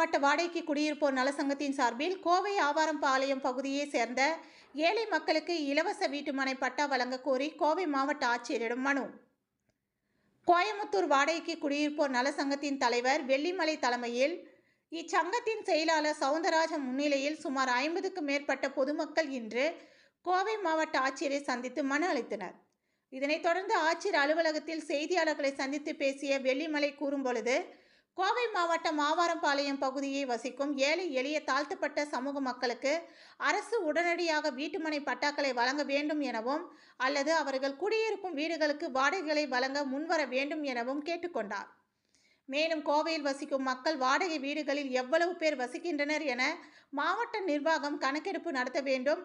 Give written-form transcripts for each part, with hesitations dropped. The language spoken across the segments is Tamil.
மாவட்ட வாடகைக்கு குடியிருப்போர் நலசங்கத்தின் சார்பில் கோவை ஆவாரம்பாளையம் பகுதியை சேர்ந்த ஏழை மக்களுக்கு இலவச வீட்டுமனை பட்டா வழங்க கோரி கோவை மாவட்ட ஆட்சியரிடம் மனு. கோயமுத்தூர் வாடகைக்கு குடியிருப்போர் நலசங்கத்தின் தலைவர் வெள்ளிமலை தலைமையில் இச்சங்கத்தின் செயலாளர் சவுந்தரராஜன் முன்னிலையில் சுமார் 50க்கும் மேற்பட்ட பொதுமக்கள் இன்று கோவை மாவட்ட ஆட்சியரை சந்தித்து மனு அளித்தனர். இதனைத் தொடர்ந்து ஆட்சியர் அலுவலகத்தில் செய்தியாளர்களை சந்தித்து பேசிய வெள்ளிமலை கூறும்பொழுது, கோவை மாவட்டம் ஆவாரம்பாளையம் பகுதியை வசிக்கும் ஏழை எளிய தாழ்த்தப்பட்ட சமூக மக்களுக்கு அரசு உடனடியாக வீட்டுமனை பட்டாக்களை வழங்க வேண்டும் எனவும் அல்லது அவர்கள் குடியிருக்கும் வீடுகளுக்கு வாடகைகளை வழங்க முன்வர வேண்டும் எனவும் கேட்டுக்கொண்டார். மேலும் கோவையில் வசிக்கும் மக்கள் வாடகை வீடுகளில் எவ்வளவு பேர் வசிக்கின்றனர் என மாவட்ட நிர்வாகம் கணக்கெடுப்பு நடத்த வேண்டும்.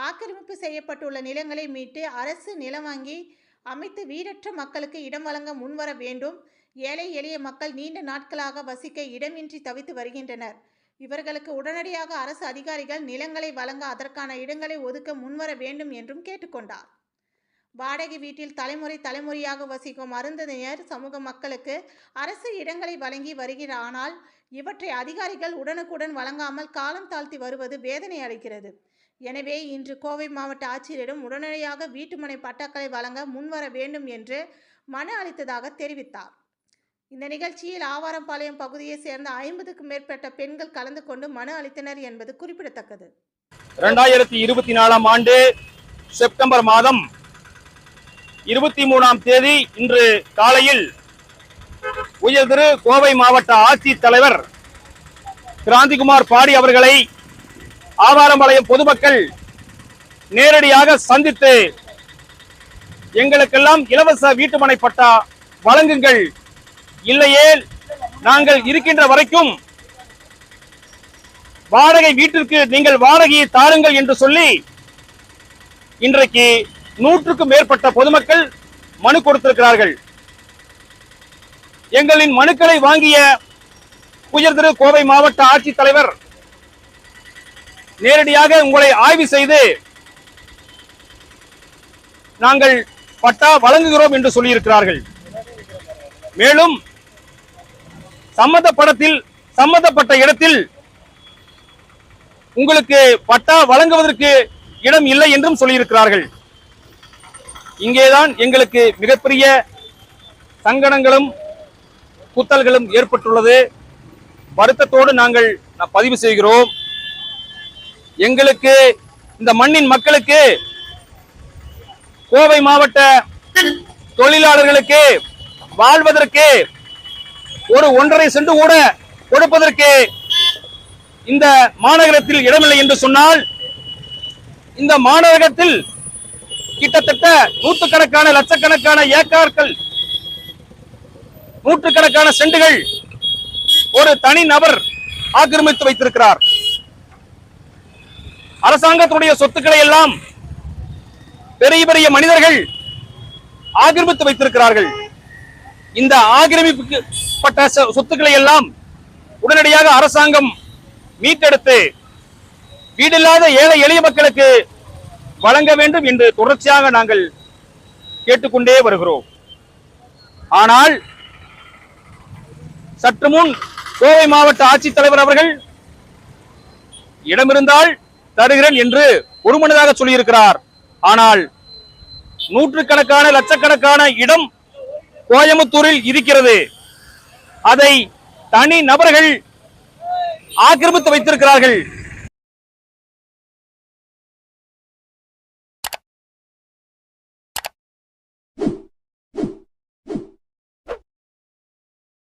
ஆக்கிரமிப்பு செய்யப்பட்டுள்ள நிலங்களை மீட்டு அரசு நிலம் வாங்கி அமைத்து வீடற்ற மக்களுக்கு இடம் வழங்க முன்வர வேண்டும். ஏழை எளிய மக்கள் நீண்ட நாட்களாக வசிக்க இடமின்றி தவித்து வருகின்றனர். இவர்களுக்கு உடனடியாக அரசு அதிகாரிகள் நிலங்களை வழங்க அதற்கான இடங்களை ஒதுக்க முன்வர வேண்டும் என்றும் கேட்டுக்கொண்டார். வாடகை வீட்டில் தலைமுறையாக வசிக்கும் அருந்ததியர் சமூக மக்களுக்கு அரசு இடங்களை வழங்கி வருகிறார். ஆனால் இவற்றை அதிகாரிகள் உடனுக்குடன் வழங்காமல் காலம் தாழ்த்தி வருவது வேதனை அளிக்கிறது. எனவே இன்று கோவை மாவட்ட ஆட்சியரிடம் உடனடியாக வீட்டுமனை பட்டாக்களை வழங்க முன்வர வேண்டும் என்று மனு அளித்ததாக தெரிவித்தார். இந்த நிகழ்ச்சியில் ஆவாரம்பாளையம் பகுதியை சேர்ந்த 50க்கும் மேற்பட்ட பெண்கள் கலந்து கொண்டு மனு அளித்தனர் என்பது குறிப்பிடத்தக்கது. 2024 ஆண்டு செப்டம்பர் மாதம் 23ஆம் தேதி இன்று காலையில் உயர்திரு கோவை மாவட்ட ஆட்சித்தலைவர் கிராந்திகுமார் பாடி அவர்களை ஆவாரம்பாளையம் பொதுமக்கள் நேரடியாக சந்தித்து எங்களுக்கெல்லாம் இலவச வீட்டுமனை பட்டா வழங்குங்கள், இல்லையே நாங்கள் இருக்கின்ற வரைக்கும் வாடகை வீட்டிற்கு நீங்கள் வாடகையை தாருங்கள் என்று சொல்லி இன்றைக்கு 100க்கும் மேற்பட்ட பொதுமக்கள் மனு கொடுத்திருக்கிறார்கள். எங்களின் மனுக்களை வாங்கிய உயர்திரு கோவை மாவட்ட ஆட்சித்தலைவர் நேரடியாக உங்களை ஆய்வு செய்து நாங்கள் பட்டா வழங்குகிறோம் என்று சொல்லியிருக்கிறார்கள். மேலும் சம்பந்தப்பட்ட இடத்தில் உங்களுக்கு பட்டா வழங்குவதற்கு இடம் இல்லை என்றும் சொல்லியிருக்கிறார்கள். இங்கேதான் எங்களுக்கு மிகப்பெரிய சங்கடங்களும் குத்தல்களும் ஏற்பட்டுள்ளது. வருத்தத்தோடு நாங்கள் பதிவு செய்கிறோம். எங்களுக்கு இந்த மண்ணின் மக்களுக்கு கோவை மாவட்ட தொழிலாளர்களுக்கு வாழ்வதற்கு ஒரு 1.5 சென்ட் கூட கொடுப்பதற்கு இந்த மாநகரத்தில் இடமில்லை என்று சொன்னால், இந்த மாநகரத்தில் கிட்டத்தட்ட நூற்றுக்கணக்கான லட்சக்கணக்கான ஏக்கர்கள், நூற்றுக்கணக்கான சென்டுகள் ஒரு தனி நபர் ஆக்கிரமித்து வைத்திருக்கிறார். அரசாங்கத்துடைய சொத்துக்களை எல்லாம் பெரிய பெரிய மனிதர்கள் ஆக்கிரமித்து வைத்திருக்கிறார்கள். இந்த ஆக்கிரமிக்கப்பட்ட சொத்துக்களை எல்லாம் உடனடியாக அரசாங்கம் மீட்டெடுத்து வீடில்லாத ஏழை எளிய மக்களுக்கு வழங்க வேண்டும் என்று தொடர்ச்சியாக நாங்கள் கேட்டுக்கொண்டே வருகிறோம். ஆனால் சற்று முன் கோவை மாவட்ட ஆட்சித்தலைவர் அவர்கள் இடமிருந்தால் தருகிறேன் என்று ஒருமனதாக சொல்லியிருக்கிறார். ஆனால் நூற்றுக்கணக்கான லட்சக்கணக்கான இடம் கோயமுத்தூரில் இருக்கிறது. அதை தனி நபர்கள் ஆக்கிரமித்து வைத்திருக்கிறார்கள்.